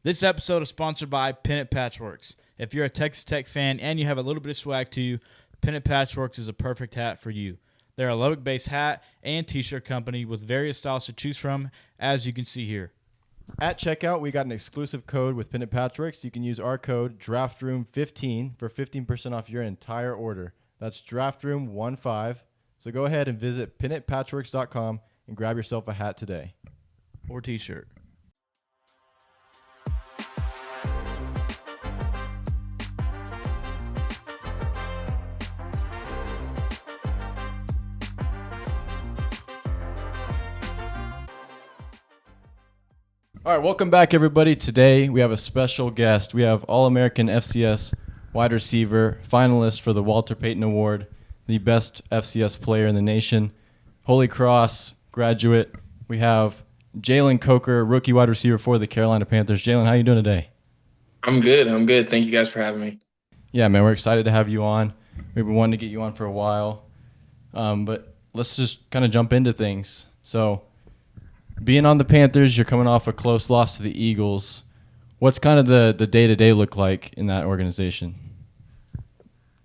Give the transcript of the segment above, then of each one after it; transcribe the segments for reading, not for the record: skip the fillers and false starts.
This episode is sponsored by Pennant Patchworks. If you're a Texas Tech fan and you have a little bit of swag to you, Pennant Patchworks is a perfect hat for you. They're a Lubbock-based hat and t-shirt company with various styles to choose from, as you can see here. At checkout, we got an exclusive code with Pennant Patchworks. You can use our code DRAFTROOM15 for 15% off your entire order. That's DRAFTROOM15. So go ahead and visit pennantpatchworks.com and grab yourself a hat today. Or t-shirt. All right, welcome back, everybody. Today we have a special guest. We have All-American FCS wide receiver, finalist for the Walter Payton Award, the best FCS player in the nation, Holy Cross graduate. We have Jalen Coker, rookie wide receiver for the Carolina Panthers. Jalen, how you doing today? I'm good. Thank you guys for having me. Yeah, man, we're excited to have you on. We've been wanting to get you on for a while, but let's just kind of jump into things. So, being on the Panthers, you're coming off a close loss to the Eagles. What's kind of the day-to-day look like in that organization?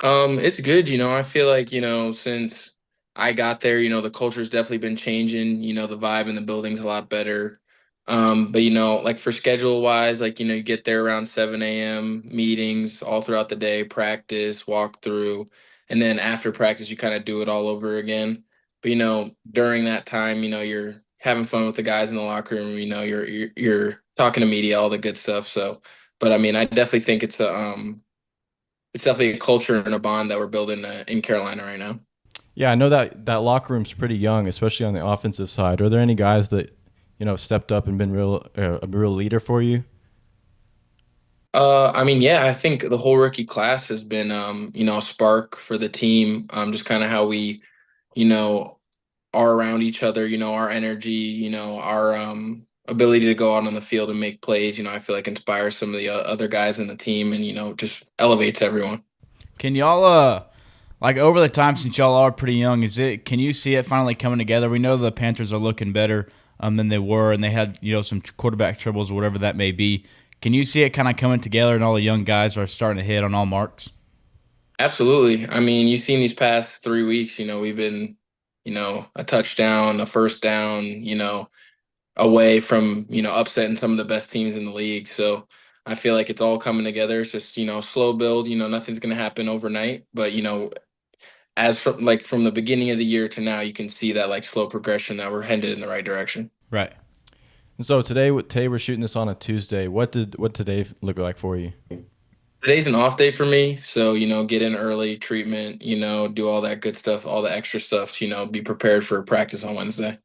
It's good. I feel like, since I got there, the culture's definitely been changing. The vibe in the building's a lot better. But, like for schedule wise, like, you get there around 7 a.m., meetings all throughout the day, practice, walk through, and then after practice, you kind of do it all over again. But, during that time, you're having fun with the guys in the locker room, you're talking to media, all the good stuff. So, but I mean, I definitely think it's definitely a culture and a bond that we're building in Carolina right now. Yeah, I know that locker room's pretty young, especially on the offensive side. Are there any guys that stepped up and been a real leader for you? I mean, yeah, I think the whole rookie class has been, a spark for the team. Just kind of how we, you know, are around each other. Our energy. Our ability to go out on the field and make plays. I feel like inspires some of the other guys in the team, and just elevates everyone. Can y'all, like over the time since y'all are pretty young, can you see it finally coming together? We know the Panthers are looking better than they were, and they had, some quarterback troubles or whatever that may be. Can you see it kind of coming together and all the young guys are starting to hit on all marks? Absolutely. I mean, you've seen these past 3 weeks. We've been, a touchdown, a first down, away from, upsetting some of the best teams in the league. So I feel like it's all coming together. It's just, slow build. Nothing's going to happen overnight. But, from the beginning of the year to now, you can see that like slow progression that we're headed in the right direction. Right. And so today we're shooting this on a Tuesday. What today look like for you? Today's an off day for me. So, get in early treatment, do all that good stuff, all the extra stuff, be prepared for practice on Wednesday.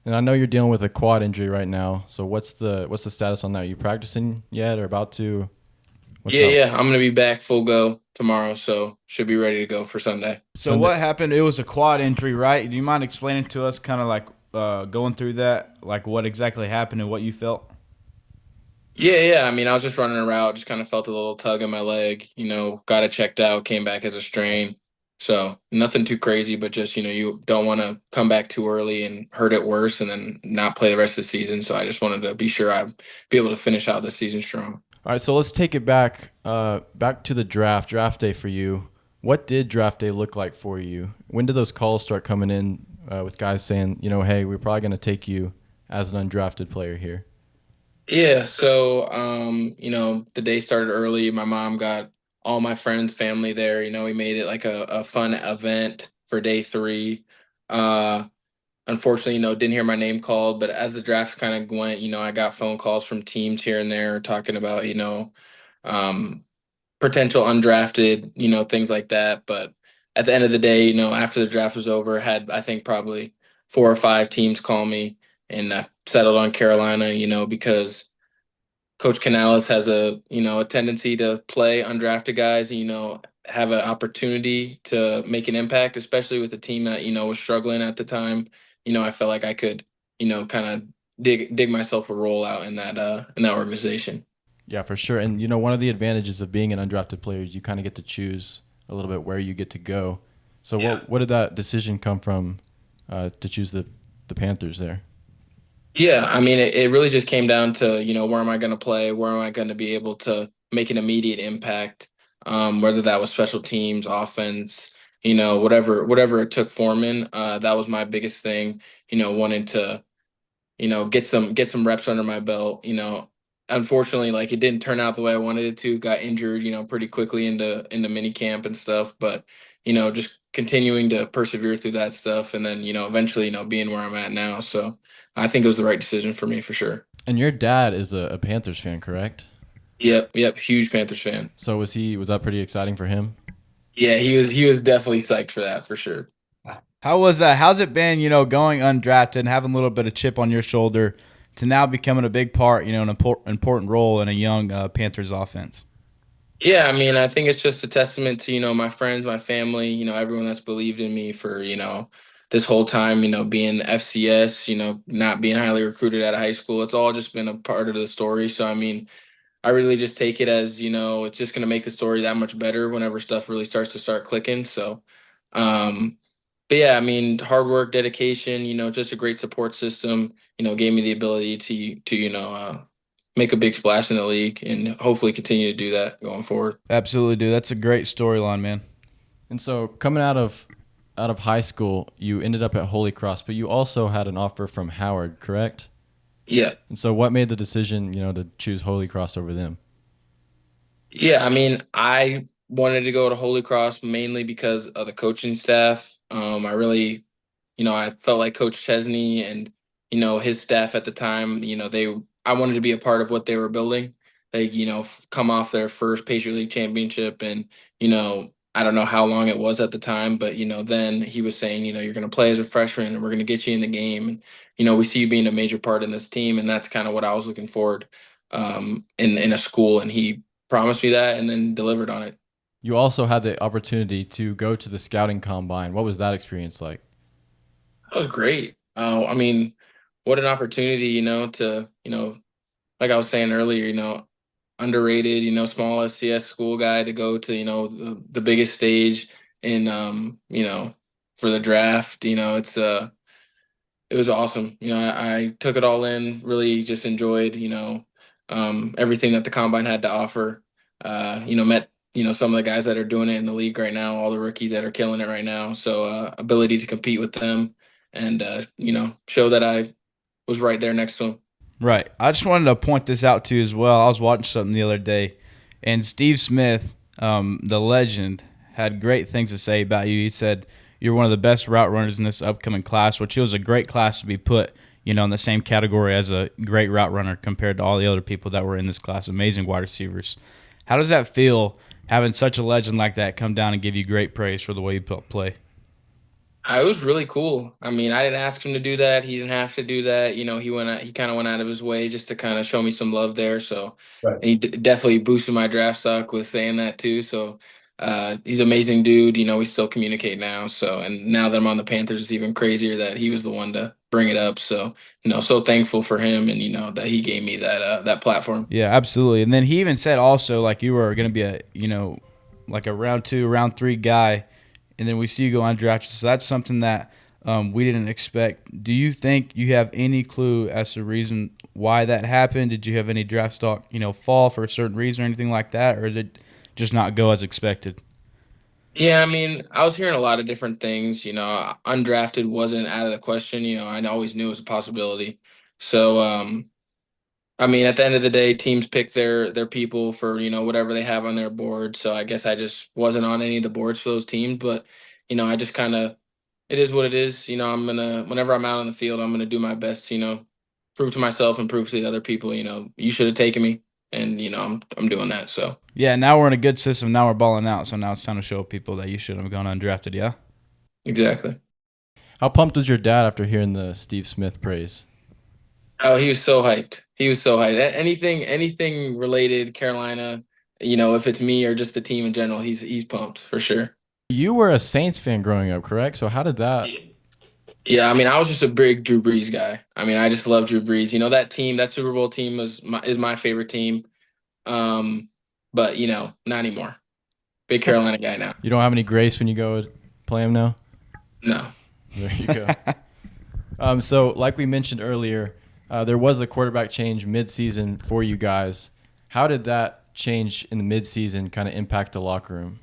And I know you're dealing with a quad injury right now. So what's the status on that? Are you practicing yet or about to? What's up? Yeah. I'm going to be back full go tomorrow. So should be ready to go for Sunday. So what happened? It was a quad injury, right? Do you mind explaining to us kind of like going through that, like what exactly happened and what you felt? Yeah. I mean, I was just running a route, just kind of felt a little tug in my leg, got it checked out, came back as a strain. So nothing too crazy, but just, you don't want to come back too early and hurt it worse and then not play the rest of the season. So I just wanted to be sure I'd be able to finish out the season strong. All right, so let's take it back to the draft day for you. What did draft day look like for you? When did those calls start coming in with guys saying, hey, we're probably going to take you as an undrafted player here? Yeah, so the day started early. My mom got all my friends, family there. We made it like a fun event for day three. Uh, Unfortunately, didn't hear my name called, but as the draft kind of went, I got phone calls from teams here and there talking about, um, potential undrafted, things like that. But at the end of the day, after the draft was over, had I think probably 4 or 5 teams call me and settled on Carolina, because Coach Canales has a tendency to play undrafted guys, have an opportunity to make an impact, especially with a team that, was struggling at the time. I felt like I could, kind of dig myself a role out in that organization. Yeah, for sure. And, one of the advantages of being an undrafted player is you kind of get to choose a little bit where you get to go. So Yeah. what did that decision come from to choose the Panthers there? Yeah, I mean, it really just came down to, where am I going to play? Where am I going to be able to make an immediate impact? Whether that was special teams, offense, whatever it took Foreman. That was my biggest thing, wanting to get some reps under my belt. Unfortunately, like it didn't turn out the way I wanted it to. Got injured, pretty quickly into mini camp and stuff. But just continuing to persevere through that stuff, and then eventually being where I'm at now. So I think it was the right decision for me for sure. And your dad is a Panthers fan, correct? Yep, huge Panthers fan. So was that pretty exciting for him? Yeah, he was definitely psyched for that for sure. How was that? How's it been, going undrafted and having a little bit of chip on your shoulder to now becoming a big part, an important role in a young Panthers offense? Yeah, I mean, I think it's just a testament to, my friends, my family, everyone that's believed in me for, this whole time, being FCS, not being highly recruited out of high school. It's all just been a part of the story. So, I mean, I really just take it as, it's just going to make the story that much better whenever stuff really starts to start clicking. So, um, but yeah, I mean, hard work, dedication, just a great support system, gave me the ability to make a big splash in the league and hopefully continue to do that going forward. Absolutely, dude. That's a great storyline, man. And so coming out of high school, you ended up at Holy Cross, but you also had an offer from Howard, correct? Yeah. And so what made the decision, to choose Holy Cross over them? Yeah, I mean, I wanted to go to Holy Cross mainly because of the coaching staff. I really, I felt like Coach Chesney and, his staff at the time, I wanted to be a part of what they were building. They, come off their first Patriot League championship and, I don't know how long it was at the time, but, then he was saying, you're going to play as a freshman and we're going to get you in the game. And, we see you being a major part in this team. And that's kind of what I was looking forward in a school. And he promised me that and then delivered on it. You also had the opportunity to go to the scouting combine. What was that experience like? That was great. I mean, what an opportunity, to, like I was saying earlier, underrated, small SCS school guy to go to, the biggest stage in, for the draft. It was awesome. I took it all in, really just enjoyed, everything that the combine had to offer. Met, some of the guys that are doing it in the league right now, all the rookies that are killing it right now. So, ability to compete with them and, show that I was right there next to them. Right. I just wanted to point this out to you as well. I was watching something the other day, and Steve Smith, the legend, had great things to say about you. He said you're one of the best route runners in this upcoming class, which was a great class to be put, in the same category as a great route runner compared to all the other people that were in this class. Amazing wide receivers. How does that feel having such a legend like that come down and give you great praise for the way you play? It was really cool. I mean, I didn't ask him to do that. He didn't have to do that. He kind of went out of his way just to kind of show me some love there. So Right. and he definitely boosted my draft stock with saying that too. So he's an amazing dude. We still communicate now. So and now that I'm on the Panthers, it's even crazier that he was the one to bring it up. So so thankful for him and that he gave me that platform. Yeah, absolutely. And then he even said also like you were going to be a, like a round 2, round 3 guy, and then we see you go undrafted. So that's something that we didn't expect. Do you think you have any clue as to the reason why that happened? Did you have any draft stock, fall for a certain reason or anything like that, or did it just not go as expected? Yeah, I mean, I was hearing a lot of different things. Undrafted wasn't out of the question. I always knew it was a possibility. So, I mean, at the end of the day, teams pick their people for whatever they have on their board. So I guess I just wasn't on any of the boards for those teams. But I just kind of it is what it is. Whenever I'm out on the field, I'm gonna do my best. To, prove to myself and prove to the other people. You should have taken me, and I'm doing that. So Yeah, now we're in a good system. Now we're balling out. So now it's time to show people that you should have gone undrafted, yeah? exactly. How pumped was your dad after hearing the Steve Smith praise? Oh, he was so hyped. He was so hyped. Anything related Carolina, if it's me or just the team in general, he's pumped for sure. You were a Saints fan growing up, correct? So how did that? Yeah, I mean, I was just a big Drew Brees guy. I mean, I just love Drew Brees. That team, that Super Bowl team is my favorite team. Um, but not anymore. Big Carolina guy now. You don't have any grace when you go play him now? No. There you go. So like we mentioned earlier, There was a quarterback change mid-season for you guys. How did that change in the mid-season kind of impact the locker room?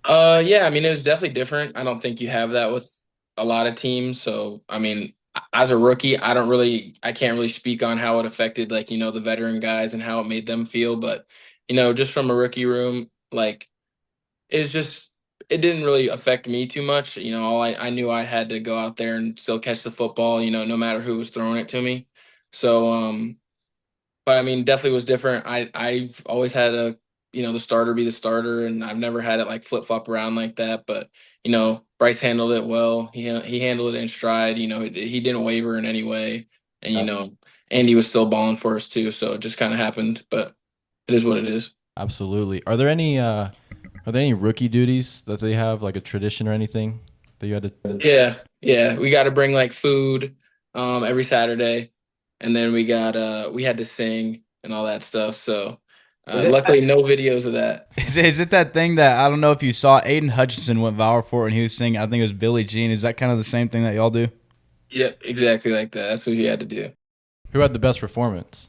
Yeah, I mean, it was definitely different. I don't think you have that with a lot of teams. So, I mean, as a rookie, I can't really speak on how it affected, like, the veteran guys and how it made them feel. But, just from a rookie room, like, it's just, it didn't really affect me too much. All I knew I had to go out there and still catch the football, no matter who was throwing it to me. So, but I mean, definitely was different. I've always had the starter be the starter, and I've never had it like flip flop around like that. But Bryce handled it well. He handled it in stride. He didn't waver in any way, and Andy was still balling for us too. So it just kind of happened, but it is what it is. Absolutely. Are there any rookie duties that they have, like a tradition or anything that you had to? Yeah. We got to bring like food, every Saturday, and then we had to sing and all that stuff. So luckily, no videos of that. Is it that thing that I don't know if you saw? Aiden Hutchinson went viral for it, and he was singing. I think it was Billie Jean. Is that kind of the same thing that y'all do? Yep, exactly like that. That's what he had to do. Who had the best performance?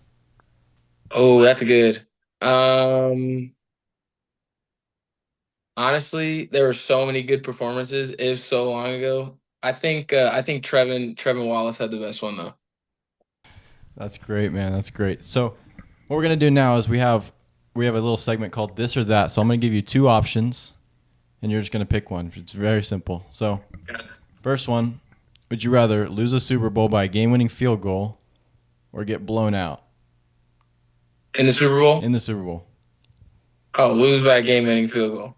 Oh, that's good. Um, Honestly, there were so many good performances. It was so long ago. I think Trevin Wallace had the best one though. That's great, man. That's great. So, what we're gonna do now is we have a little segment called This or That. So I'm gonna give you two options, and you're just gonna pick one. It's very simple. So, first one: would you rather lose a Super Bowl by a game-winning field goal, or get blown out In the Super Bowl? in the Super Bowl? Oh, lose by a game-winning field goal.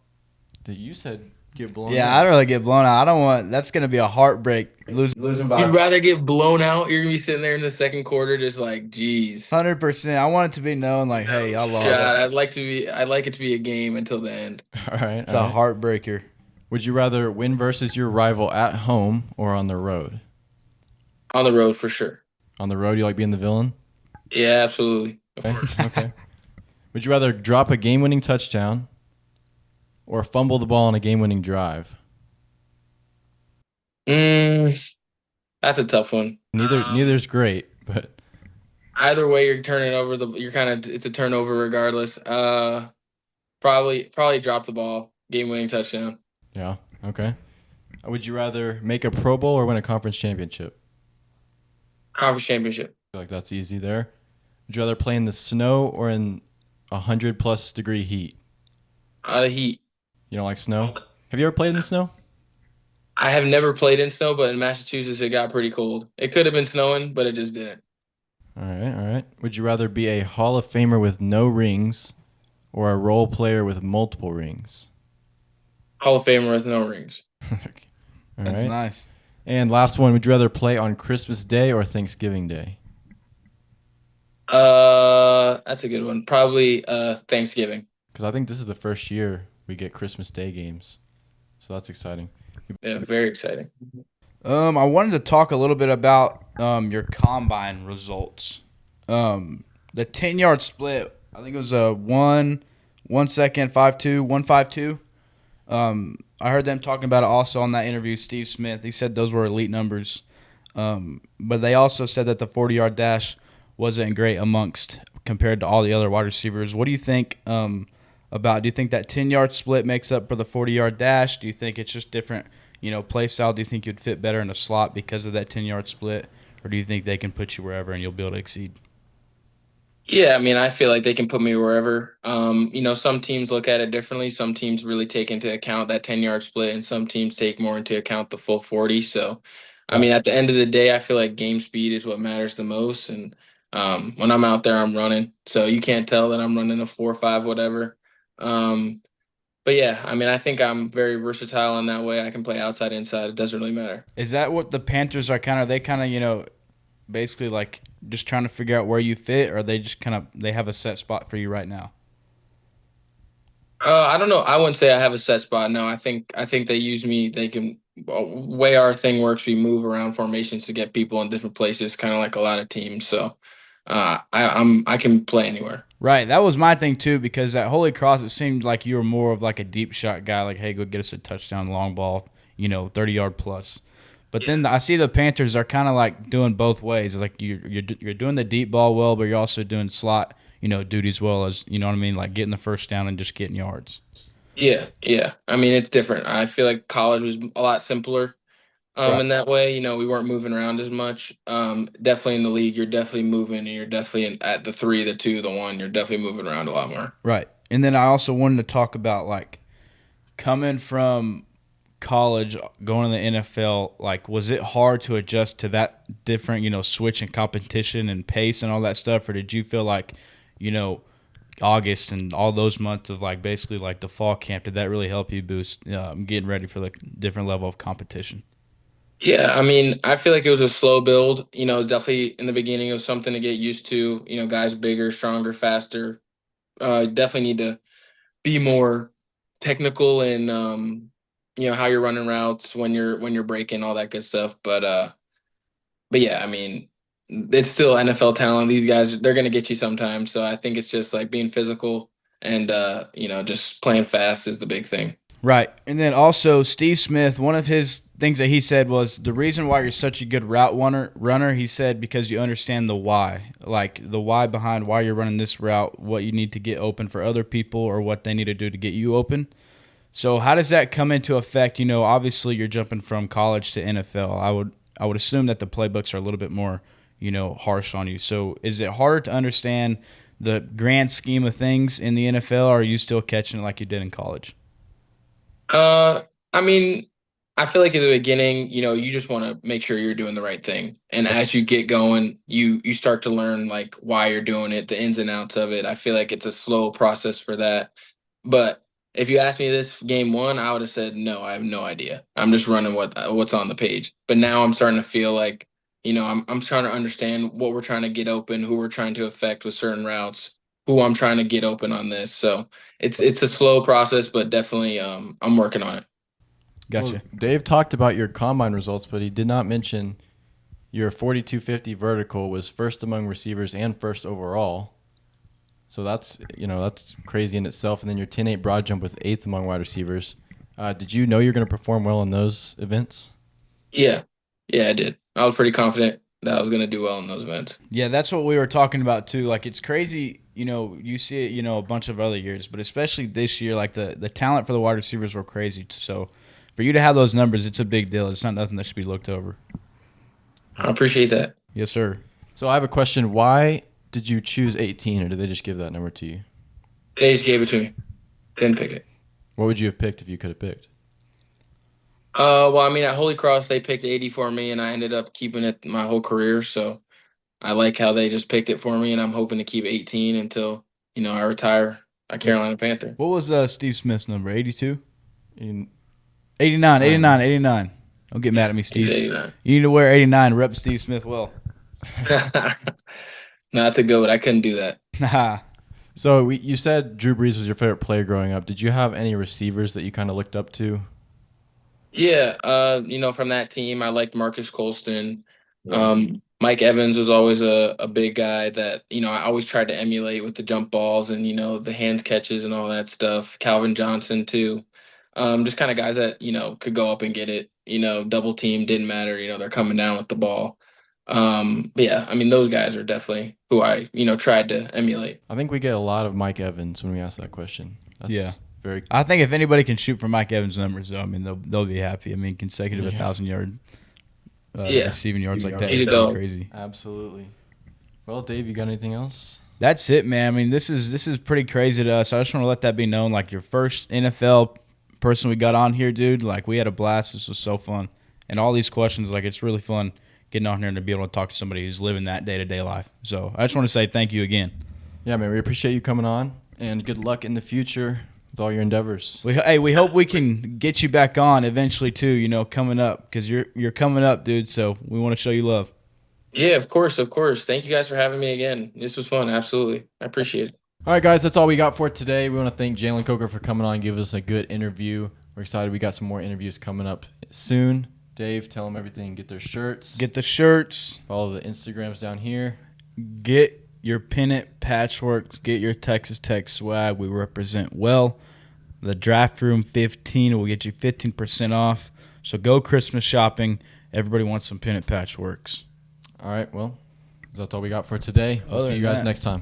You said get blown Yeah, out. I'd rather get blown out. I don't want. That's gonna be a heartbreak. Losing by You'd rather get blown out? You're gonna be sitting there in the second quarter, just like, geez. 100%. I want it to be known like, hey, I lost. God, I'd like it to be a game until the end. All right. It's all a right. heartbreaker. Would you rather win versus your rival at home or on the road? On the road for sure. On the road, you like being the villain? Yeah, absolutely. Of Okay. course. Okay. Would you rather drop a game-winning touchdown or fumble the ball on a game-winning drive? That's a tough one. Neither's great, but Either way, it's a turnover regardless. Probably drop the ball, game winning touchdown. yeah. Okay. Would you rather make a Pro Bowl or win a conference championship? Conference championship. I feel like that's easy there. Would you rather play in the snow or in 100+ degree heat? The Heat. You don't like snow? Have you ever played in the snow? I have never played in snow, but in Massachusetts it got pretty cold. It could have been snowing, but it just didn't. All right, all right. Would you rather be a Hall of Famer with no rings or a role player with multiple rings? Hall of Famer with no rings. All That's right. nice. And last one, would you rather play on Christmas Day or Thanksgiving Day? That's a good one. Probably Thanksgiving. Because I think this is the first year we get Christmas Day games. So that's exciting. Yeah, very exciting. I wanted to talk a little bit about your combine results. The 10-yard split, I think it was a 1 second, 5.2, 1.52. I heard them talking about it also on that interview, Steve Smith. He said those were elite numbers. But they also said that the 40-yard dash wasn't great amongst compared to all the other wide receivers. What do you think about? Do you think that 10-yard split makes up for the 40-yard dash? Do you think it's just different, play style? Do you think you'd fit better in a slot because of that 10-yard split? Or do you think they can put you wherever and you'll be able to exceed? Yeah, I mean, I feel like they can put me wherever. Some teams look at it differently. Some teams really take into account that 10-yard split, and some teams take more into account the full 40. So, I mean, at the end of the day, I feel like game speed is what matters the most. And when I'm out there, I'm running. So you can't tell that I'm running a 4.5, whatever. But yeah, I mean, I think I'm very versatile in that way. I can play outside, inside. It doesn't really matter. Is that what the Panthers are basically like just trying to figure out where you fit, or they just they have a set spot for you right now? I don't know. I wouldn't say I have a set spot. No, I think they use me. They can way our thing works. We move around formations to get people in different places, kind of like a lot of teams. So I can play anywhere. Right, that was my thing too, because at Holy Cross it seemed like you were more of like a deep shot guy, like, hey, go get us a touchdown, long ball, 30-yard plus. But then I see the Panthers are kind of like doing both ways. Like you're doing the deep ball well, but you're also doing slot, duties well as you know what I mean, like getting the first down and just getting yards. Yeah, yeah. I mean, it's different. I feel like college was a lot simpler Right. in that way. We weren't moving around as much. Definitely in the league, you're definitely moving, and you're definitely at the 3, the 2, the 1. You're definitely moving around a lot more. Right. And then I also wanted to talk about like coming from college going to the NFL, like was it hard to adjust to that different, switch in competition and pace and all that stuff, or did you feel like, August and all those months of like basically like the fall camp, did that really help you boost getting ready for the different level of competition? Yeah, I mean, I feel like it was a slow build. Definitely in the beginning, it was something to get used to. Guys bigger, stronger, faster. Definitely need to be more technical and how you're running routes when you're breaking all that good stuff. But yeah, I mean, it's still NFL talent. These guys, they're gonna get you sometimes. So I think it's just like being physical and just playing fast is the big thing. Right. And then also Steve Smith, one of his things that he said was the reason why you're such a good route runner, he said, because you understand the why. Like the why behind why you're running this route, what you need to get open for other people or what they need to do to get you open. So how does that come into effect? Obviously you're jumping from college to NFL. I would assume that the playbooks are a little bit more, harsh on you. So is it harder to understand the grand scheme of things in the NFL, or are you still catching it like you did in college? I mean, I feel like in the beginning, you just want to make sure you're doing the right thing. And as you get going, you start to learn like why you're doing it, the ins and outs of it. I feel like it's a slow process for that. But if you asked me this game 1, I would have said no, I have no idea. I'm just running what's on the page. But now I'm starting to feel like, I'm trying to understand what we're trying to get open, who we're trying to affect with certain routes, who I'm trying to get open on this. So it's a slow process, but definitely I'm working on it. Gotcha. Well, Dave talked about your combine results, but he did not mention your 42-50 vertical was first among receivers and first overall. So that's crazy in itself. And then your 10-8 broad jump with 8th among wide receivers. Did you know you're going to perform well in those events? Yeah, I did. I was pretty confident that I was going to do well in those events. Yeah, that's what we were talking about too. Like it's crazy, you see it, a bunch of other years, but especially this year, like the talent for the wide receivers were crazy. So for you to have those numbers, it's a big deal. It's not nothing that should be looked over. I appreciate that. Yes, sir. So I have a question. Why did you choose 18, or did they just give that number to you? They just gave it to me. Didn't pick it. What would you have picked if you could have picked? Well, I mean, at Holy Cross, they picked 80 for me, and I ended up keeping it my whole career. So I like how they just picked it for me, and I'm hoping to keep 18 until, I retire a Carolina Panther. What was Steve Smith's number? 82? In 89, 89, 89. Don't get mad at me, Steve. 89. You need to wear 89. Rep Steve Smith well. Not to go, but I couldn't do that. Nah. So you said Drew Brees was your favorite player growing up. Did you have any receivers that you kind of looked up to? Yeah, from that team, I liked Marcus Colston. Mike Evans was always a big guy that, I always tried to emulate with the jump balls and, the hands catches and all that stuff. Calvin Johnson, too. Just kind of guys that, could go up and get it, double team, didn't matter. They're coming down with the ball. But yeah, I mean, those guys are definitely who I, tried to emulate. I think we get a lot of Mike Evans when we ask that question. That's very. I think if anybody can shoot for Mike Evans' numbers, though, I mean, they'll be happy. I mean, consecutive 1,000-yard receiving yards like that is crazy. Absolutely. Well, Dave, you got anything else? That's it, man. I mean, this is pretty crazy to us. I just want to let that be known. Like, your first NFL person we got on here, dude, like, we had a blast. This was so fun. And all these questions, like, it's really fun getting on here and to be able to talk to somebody who's living that day-to-day life. So I just want to say thank you again. Yeah, man, we appreciate you coming on, and good luck in the future with all your endeavors. We hope we can get you back on eventually too, coming up, because you're coming up, dude, so we want to show you love. Yeah, of course. Thank you guys for having me again. This was fun. Absolutely. I appreciate it. All right, guys, that's all we got for today. We want to thank Jalen Coker for coming on and give us a good interview. We're excited. We got some more interviews coming up soon. Dave, tell them everything. Get their shirts. Get the shirts. Follow the Instagrams down here. Get your pennant patchwork. Get your Texas Tech swag. We represent well. The Draft Room 15 will get you 15% off. So go Christmas shopping everybody wants some pennant patchworks. All right, well, that's all we got for today. We'll Other see you than guys that- next time.